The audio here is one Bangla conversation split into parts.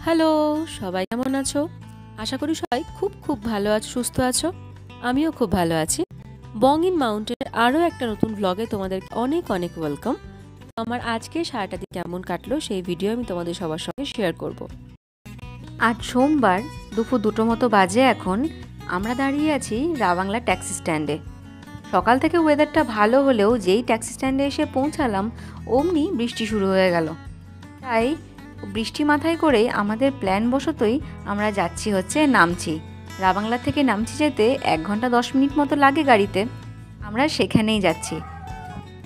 হ্যালো, সবাই কেমন আছো? আশা করি সবাই খুব খুব ভালো আছো, সুস্থ আছো। আমিও খুব ভালো আছি। বং ইন মাউন্টেনের আরও একটা নতুন ভ্লগে তোমাদের অনেক অনেক ওয়েলকাম। আমার আজকে সারাটা দিন কেমন কাটলো সেই ভিডিও আমি তোমাদের সবার সঙ্গে শেয়ার করব। আজ সোমবার দুপুর 2টো মতো বাজে। এখন আমরা দাঁড়িয়ে আছি রাবাংলা ট্যাক্সি স্ট্যান্ডে। সকাল থেকে ওয়েদারটা ভালো হলেও যেই ট্যাক্সি স্ট্যান্ডে এসে পৌঁছালাম অমনি বৃষ্টি শুরু হয়ে গেল। তাই বৃষ্টি মাথায় করেই আমাদের প্ল্যান বশতই আমরা যাচ্ছি হচ্ছে নামচি। রাবাংলা থেকে নামচি যেতে 1 ঘন্টা 10 মিনিট মতো লাগে গাড়িতে। আমরা সেখানেই যাচ্ছি।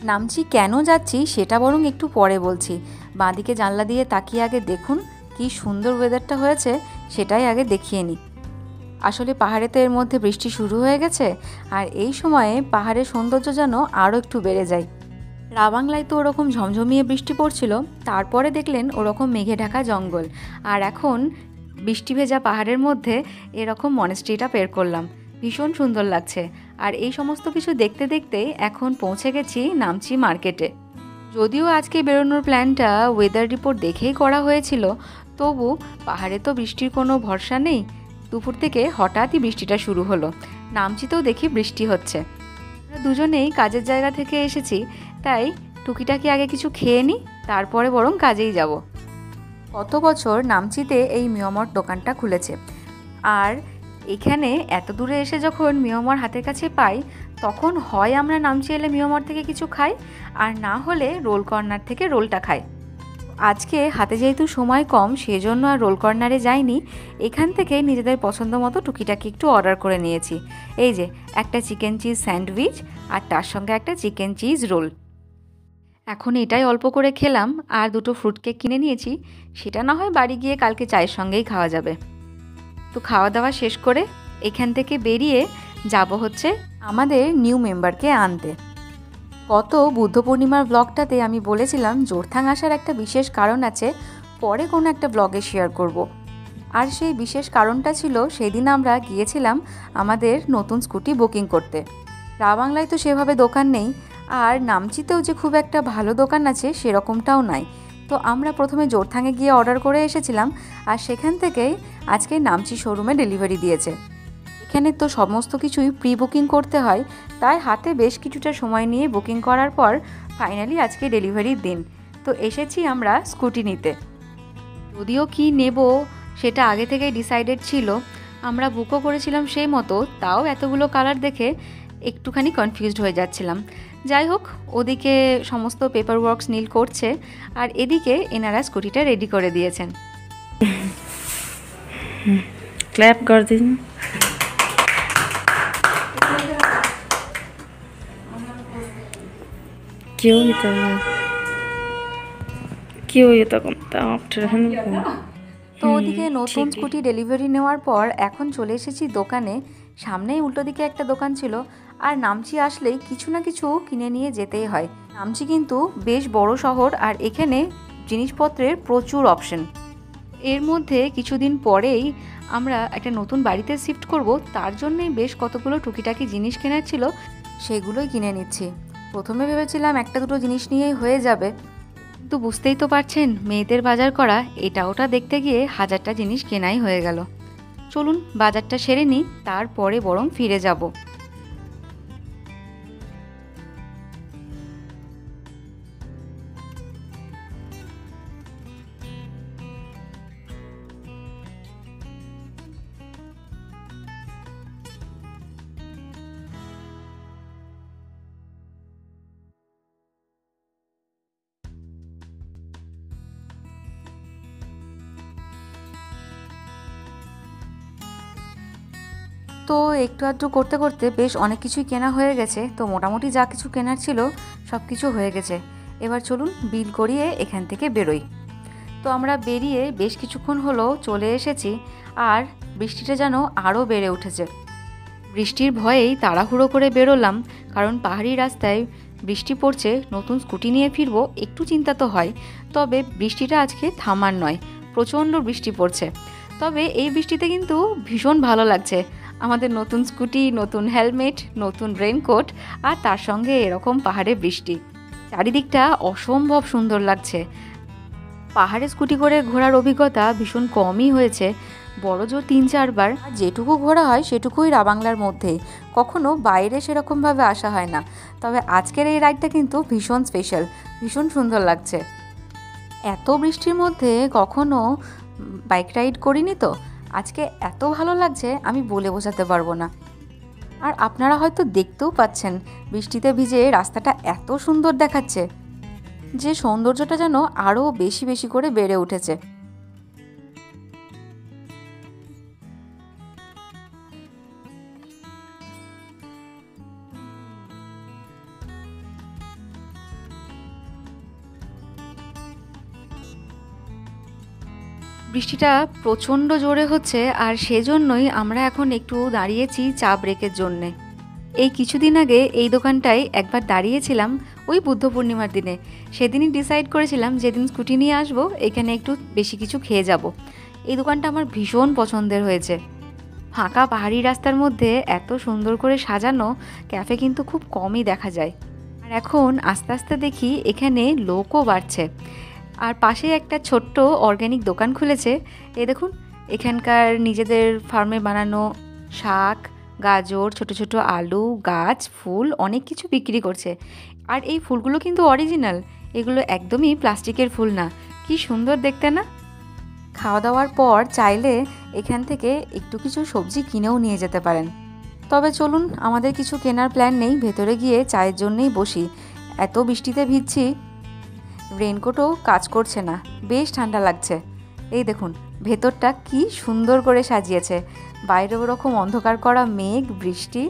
নামচি কেন যাচ্ছি সেটা বরং একটু পরে বলছি। বাঁদিকে জানলা দিয়ে তাকিয়ে আগে দেখুন কি সুন্দর ওয়েদারটা হয়েছে, সেটাই আগে দেখিয়ে নিই। আসলে পাহাড়ে তো এর মধ্যে বৃষ্টি শুরু হয়ে গেছে, আর এই সময়ে পাহাড়ের সৌন্দর্য যেন আরও একটু বেড়ে যায়। রাবাংলায় তো ওরকম ঝমঝমিয়ে বৃষ্টি পড়ছিল, তারপরে দেখলেন ওরকম মেঘে ঢাকা জঙ্গল, আর এখন বৃষ্টি ভেজা পাহাড়ের মধ্যে এরকম মনেস্ট্রিটা বের করলাম। ভীষণ সুন্দর লাগছে। আর এই সমস্ত কিছু দেখতে দেখতে এখন পৌঁছে গেছি নামচি মার্কেটে। যদিও আজকে বেরোনোর প্ল্যানটা ওয়েদার রিপোর্ট দেখেই করা হয়েছিল, তবু পাহাড়ে তো বৃষ্টির কোনো ভরসা নেই। দুপুর থেকে হঠাৎই বৃষ্টিটা শুরু হলো। নামচিতেও দেখি বৃষ্টি হচ্ছে। আমরা দুজনেই কাজের জায়গা থেকে এসেছি, তাই টুকিটাকি আগে কিছু খেয়ে নিই, তারপরে বরং কাজেই যাব। কত বছর নামচিতে এই মিয়মর দোকানটা খুলেছে, আর এখানে এত দূরে এসে যখন মিয়মর হাতের কাছে পাই, তখন হয় আমরা নামচি এলে মিয়মর থেকে কিছু খাই, আর না হলে রোল কর্নার থেকে রোলটা খাই। আজকে হাতে যেহেতু সময় কম, সেজন্য আর রোল কর্নারে যাইনি। এখান থেকে নিজেদের পছন্দ মতো টুকিটাকি একটু অর্ডার করে নিয়েছি। এই যে একটা চিকেন চিজ স্যান্ডউইচ, আর তার সঙ্গে একটা চিকেন চিজ রোল। এখন এটাই অল্প করে খেলাম, আর দুটো ফ্রুট কেক কিনে নিয়েছি। সেটা না হয় বাড়ি গিয়ে কালকে চায়ের সঙ্গেই খাওয়া যাবে। তো খাওয়া দাওয়া শেষ করে এখান থেকে বেরিয়ে যাব হচ্ছে আমাদের নিউ মেম্বারকে আনতে। গত বুদ্ধ পূর্ণিমার ব্লগটাতে আমি বলেছিলাম জোরথাং আসার একটা বিশেষ কারণ আছে, পরে কোনো একটা ব্লগে শেয়ার করব। আর সেই বিশেষ কারণটা ছিল সেদিন আমরা গিয়েছিলাম আমাদের নতুন স্কুটি বুকিং করতে। রাবাংলায় তো সেভাবে দোকান নেই, আর নামচিতেও যে খুব একটা ভালো দোকান আছে সেরকমটাও নাই। তো আমরা প্রথমে জোরথাঙে গিয়ে অর্ডার করে এসেছিলাম, আর সেখান থেকেই আজকে নামচি শোরুমে ডেলিভারি দিয়েছে। এখানে তো সমস্ত কিছুই প্রি বুকিং করতে হয়, তাই হাতে বেশ কিছুটা সময় নিয়ে বুকিং করার পর ফাইনালি আজকে ডেলিভারির দিন। তো এসেছি আমরা স্কুটি নিতে। যদিও কি নেব সেটা আগে থেকেই ডিসাইডেড ছিল, আমরা বুকও করেছিলাম সেই মতো, তাও এতগুলো কালার দেখে একটুখানি কনফিউজড হয়ে যাচ্ছিলাম। যাই হোক, ওদিকে সমস্ত পেপার ওয়ার্কস নীল করছে, আর এদিকে এনারা স্কুটিটা রেডি করে দিয়েছেন। ক্ল্যাপ কর দিন। क्यों ये तक आफ्टर है ना। তো ওদিকে নতুন স্কুটি ডেলিভারি নেওয়ার পর এখন চলে এসেছি দোকানে। সামনেই উল্টো দিকে একটা দোকান ছিল, আর নামচি আসলেই কিছু না কিছু কিনে নিয়ে যেতেই হয়। নামচি কিন্তু বেশ বড় শহর, আর এখানে জিনিসপত্রের প্রচুর অপশন। এর মধ্যে কিছুদিন পরেই আমরা একটা নতুন বাড়িতে শিফট করব, তার জন্যই বেশ কতগুলো টুকিটাকি জিনিস কেনার ছিল, সেগুলোই কিনে নিচ্ছি। প্রথমে ভেবেছিলাম একটা দুটো জিনিস নিয়েই হয়ে যাবে, কিন্তু বুঝতেই তো পারছেন মেয়েদের বাজার করা, এটা ওটা দেখতে গিয়ে হাজারটা জিনিস কেনাই হয়ে গেল। চলুন বাজারটা সেরে নিই, তারপরে বরং ফিরে যাব। তো একটু আধটু করতে করতে বেশ অনেক কিছুই কেনা হয়ে গেছে। তো মোটামুটি যা কিছু কেনার ছিল সব কিছু হয়ে গেছে। এবার চলুন বিল করিয়ে এখান থেকে বেরোই। তো আমরা বেরিয়ে বেশ কিছুক্ষণ হলো চলে এসেছি, আর বৃষ্টিটা যেন আরও বেড়ে উঠেছে। বৃষ্টির ভয়েই তাড়াহুড়ো করে বেরোলাম, কারণ পাহাড়ি রাস্তায় বৃষ্টি পড়ছে, নতুন স্কুটি নিয়ে ফিরবো, একটু চিন্তা তো হয়। তবে বৃষ্টিটা আজকে থামার নয়, প্রচণ্ড বৃষ্টি পড়ছে। তবে এই বৃষ্টিতে কিন্তু ভীষণ ভালো লাগছে। আমাদের নতুন স্কুটি, নতুন হেলমেট, নতুন রেনকোট, আর তার সঙ্গে এরকম পাহাড়ে বৃষ্টি, চারিদিকটা অসম্ভব সুন্দর লাগছে। পাহাড়ে স্কুটি করে ঘোরার অভিজ্ঞতা ভীষণ কমই হয়েছে, বড় জোর 3-4 বার। আর যেটুকু ঘোরা হয় সেটুকুই রাবাংলার মধ্যেই, কখনো বাইরে সেরকমভাবে আসা হয় না। তবে আজকের এই রাইডটা কিন্তু ভীষণ স্পেশাল, ভীষণ সুন্দর লাগছে। এত বৃষ্টির মধ্যে কখনো বাইক রাইড করিনি তো, আজকে এত ভালো লাগছে আমি বলে বোঝাতে পারবো না। আর আপনারা হয়তো দেখতেও পাচ্ছেন বৃষ্টিতে ভিজে রাস্তাটা এত সুন্দর দেখাচ্ছে যে সৌন্দর্যটা যেন আরও বেশি বেশি করে বেড়ে উঠেছে। বৃষ্টিটা প্রচণ্ড জোরে হচ্ছে, আর সেজন্যই আমরা এখন একটু দাঁড়িয়েছি চা ব্রেকের জন্যে। এই কিছুদিন আগে এই দোকানটায় একবার দাঁড়িয়েছিলাম ওই বুদ্ধ পূর্ণিমার দিনে। সেদিনই ডিসাইড করেছিলাম যেদিন স্কুটি নিয়ে আসবো এখানে একটু বেশি কিছু খেয়ে যাব। এই দোকানটা আমার ভীষণ পছন্দের হয়েছে। ফাঁকা পাহাড়ি রাস্তার মধ্যে এত সুন্দর করে সাজানো ক্যাফে কিন্তু খুব কমই দেখা যায়। আর এখন আস্তে আস্তে দেখি এখানে লোকও বাড়ছে। আর পাশে একটা ছোট্ট অর্গ্যানিক দোকান খুলেছে। এই দেখুন, এখানকার নিজেদের ফার্মে বানানো শাক, গাজর, ছোট ছোট আলু, গাছ, ফুল অনেক কিছু বিক্রি করছে। আর এই ফুলগুলো কিন্তু অরিজিনাল, এগুলো একদমই প্লাস্টিকের ফুল না। কি সুন্দর দেখতে না? খাওয়া দাওয়ার পর চাইলে এখান থেকে একটু কিছু সবজি কিনেও নিয়ে যেতে পারেন। তবে চলুন, আমাদের কিছু কেনার প্ল্যান নেই, ভেতরে গিয়ে চায়ের জন্যেই বসি। এত বৃষ্টিতে ভিজছি, রেনকোটও কাজ করছে না, বেশ ঠান্ডা লাগছে। এই দেখুন ভেতরটা কি সুন্দর করে সাজিয়েছে, বাইরে ওরকম অন্ধকার করা মেঘ, বৃষ্টি,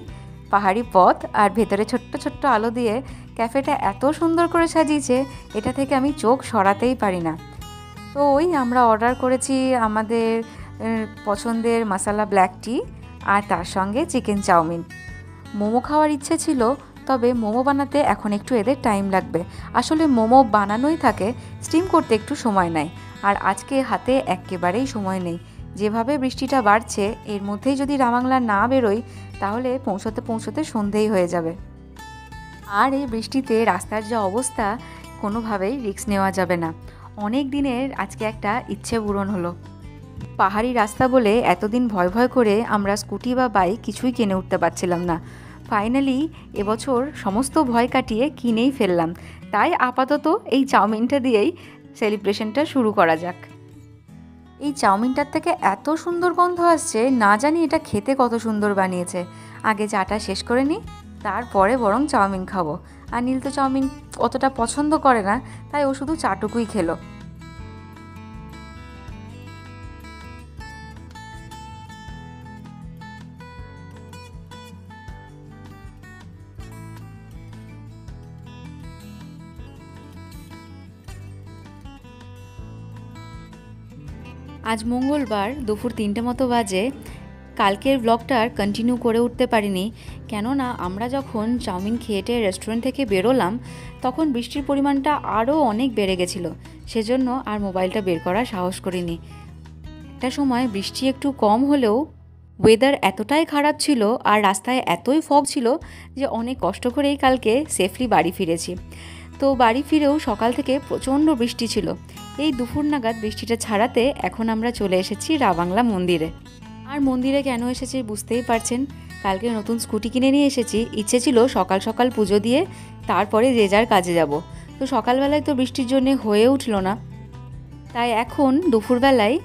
পাহাড়ি পথ, আর ভেতরে ছোট্ট ছোট্ট আলো দিয়ে ক্যাফেটা এত সুন্দর করে সাজিয়েছে, এটা থেকে আমি চোখ সরাতেই পারি না। তো ওই আমরা অর্ডার করেছি আমাদের পছন্দের মশালা ব্ল্যাক টি, আর তার সঙ্গে চিকেন চাউমিন। মোমো খাওয়ার ইচ্ছে ছিল, তবে মোমো বানাতে এখন একটু এদের টাইম লাগবে। আসলে মোমো বানানোই থাকে, স্টিম করতে একটু সময় নেয়। আর আজকে হাতে একেবারেই সময় নেই। যেভাবে বৃষ্টিটা বাড়ছে, এর মধ্যেই যদি রাবাংলা না বেরোই তাহলে পৌঁছতে পৌঁছতে সন্ধেই হয়ে যাবে। আর এই বৃষ্টিতে রাস্তার যা অবস্থা, কোনোভাবেই রিস্ক নেওয়া যাবে না। অনেক দিনের আজকে একটা ইচ্ছে পূরণ হলো। পাহাড়ি রাস্তা বলে এতদিন ভয় ভয় করে আমরা স্কুটি বা বাইক কিছুই কিনে উঠতে পারছিলাম না। ফাইনালি এবছর সমস্ত ভয় কাটিয়ে কিনেই ফেললাম। তাই আপাতত এই চাউমিনটা দিয়েই সেলিব্রেশনটা শুরু করা যাক। এই চাউমিনটার থেকে এত সুন্দর গন্ধ আসছে, না জানি এটা খেতে কত সুন্দর বানিয়েছে। আগে চাটা শেষ করে নিই, তারপরে বরং চাউমিন খাবো। আর নীল তো চাউমিন অতটা পছন্দ করে না, তাই ও শুধু চাটুকুই খেলো। আজ মঙ্গলবার দুপুর 3টে মতো বাজে। কালকের ব্লগটা আর কন্টিনিউ করে উঠতে পারিনি, কেননা আমরা যখন চাউমিন খেয়ে রেস্টুরেন্ট থেকে বেরোলাম তখন বৃষ্টির পরিমাণটা আরও অনেক বেড়ে গেছিলো। সেজন্য আর মোবাইলটা বের করার সাহস করিনি। একটা সময় বৃষ্টি একটু কম হলেও ওয়েদার এতটাই খারাপ ছিল আর রাস্তায় এতই ফগ ছিল যে অনেক কষ্ট করেই কালকে সেফলি বাড়ি ফিরেছি। তো বাড়ি ফিরেও সকাল থেকে প্রচণ্ড বৃষ্টি ছিল। এই দুপুর নাগাদ বৃষ্টিটা ছাড়াতে এখন আমরা চলে এসেছি রাবাংলা মন্দিরে। আর মন্দিরে কেন এসেছি বুঝতেই পারছেন, কালকে নতুন স্কুটি কিনে নিয়ে এসেছি। ইচ্ছে ছিল সকাল সকাল পুজো দিয়ে তারপরে যে যার কাজে যাব। তো সকালবেলায় তো বৃষ্টির জন্যে হয়ে উঠল না, তাই এখন দুপুরবেলায়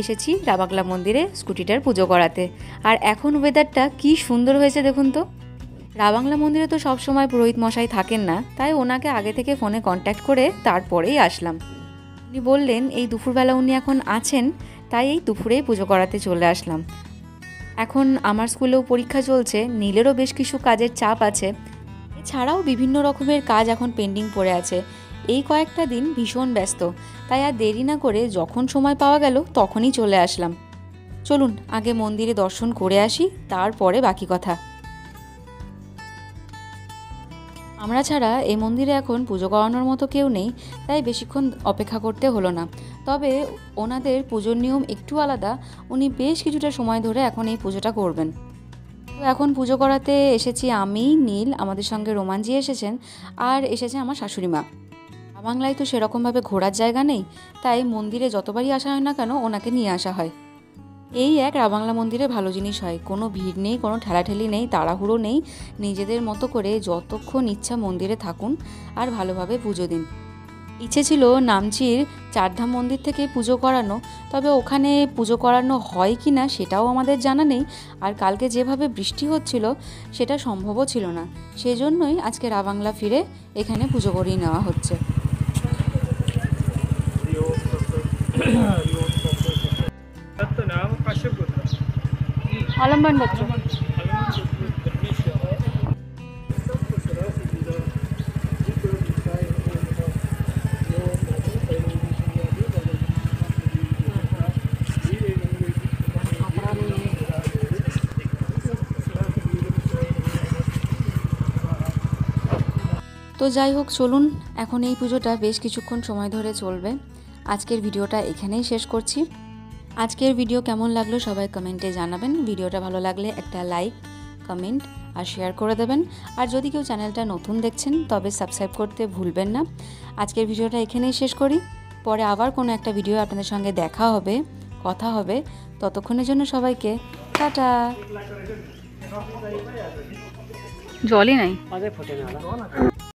এসেছি রাবাংলা মন্দিরে স্কুটিটার পুজো করাতে। আর এখন ওয়েদারটা কি সুন্দর হয়েছে দেখুন তো। রাবাংলা মন্দিরে তো সবসময় পুরোহিত মশাই থাকেন না, তাই ওনাকে আগে থেকে ফোনে কন্ট্যাক্ট করে তারপরেই আসলাম। উনি বললেন এই দুপুরবেলা উনি এখন আছেন, তাই এই দুপুরেই পুজো করাতে চলে আসলাম। এখন আমার স্কুলেও পরীক্ষা চলছে, নীলেরও বেশ কিছু কাজের চাপ আছে, এছাড়াও বিভিন্ন রকমের কাজ এখন পেন্ডিং পড়ে আছে। এই কয়েকটা দিন ভীষণ ব্যস্ত, তাই আর দেরি না করে যখন সময় পাওয়া গেল তখনই চলে আসলাম। চলুন আগে মন্দিরে দর্শন করে আসি, তারপরে বাকি কথা। আমরা ছাড়া এই মন্দিরে এখন পুজো করানোর মতো কেউ নেই, তাই বেশিক্ষণ অপেক্ষা করতে হলো না। তবে ওনাদের পুজোর নিয়ম একটু আলাদা, উনি বেশ কিছুটা সময় ধরে এখন এই পুজোটা করবেন। তো এখন পুজো করাতে এসেছি আমি, নীল, আমাদের সঙ্গে রোমানজি এসেছেন, আর এসেছে আমার শাশুড়ি মা। বাংলায় তো সেরকমভাবে ঘোরার জায়গা নেই, তাই মন্দিরে যতবারই আসা হয় না কেন ওনাকে নিয়ে আসা হয়। এই এক রাবাংলা মন্দিরে ভালো জিনিস হয়, কোনো ভিড় নেই, কোনো ঠেলাঠেলি নেই, তাড়াহুড়ো নেই। নিজেদের মতো করে যতক্ষণ ইচ্ছা মন্দিরে থাকুন আর ভালোভাবে পুজো দিন। ইচ্ছে ছিল নামচির চারধাম মন্দির থেকে পুজো করানো, তবে ওখানে পুজো করানো হয় কি না সেটাও আমাদের জানা নেই। আর কালকে যেভাবে বৃষ্টি হচ্ছিল সেটা সম্ভবও ছিল না, সেজন্যই আজকে রাবাংলা ফিরে এখানে পুজো করিয়ে নেওয়া হচ্ছে। অলম্বন গোত্র। তো যাই হোক, চলুন এখন এই পুজোটা বেশ কিছুক্ষণ সময় ধরে চলবে। আজকের ভিডিওটা এখানেই শেষ করছি। আজকের ভিডিও কেমন লাগলো সবাই কমেন্টে জানাবেন। ভিডিওটা ভালো লাগলে একটা লাইক, কমেন্ট আর শেয়ার করে দেবেন। আর যদি কেউ চ্যানেলটা নতুন দেখছেন তবে সাবস্ক্রাইব করতে ভুলবেন না। আজকের ভিডিওটা এখানেই শেষ করি, পরে আবার কোনো একটা ভিডিও আপনাদের সঙ্গে দেখা হবে, কথা হবে। ততক্ষণের জন্য সবাইকে টাটা। জলই নাই।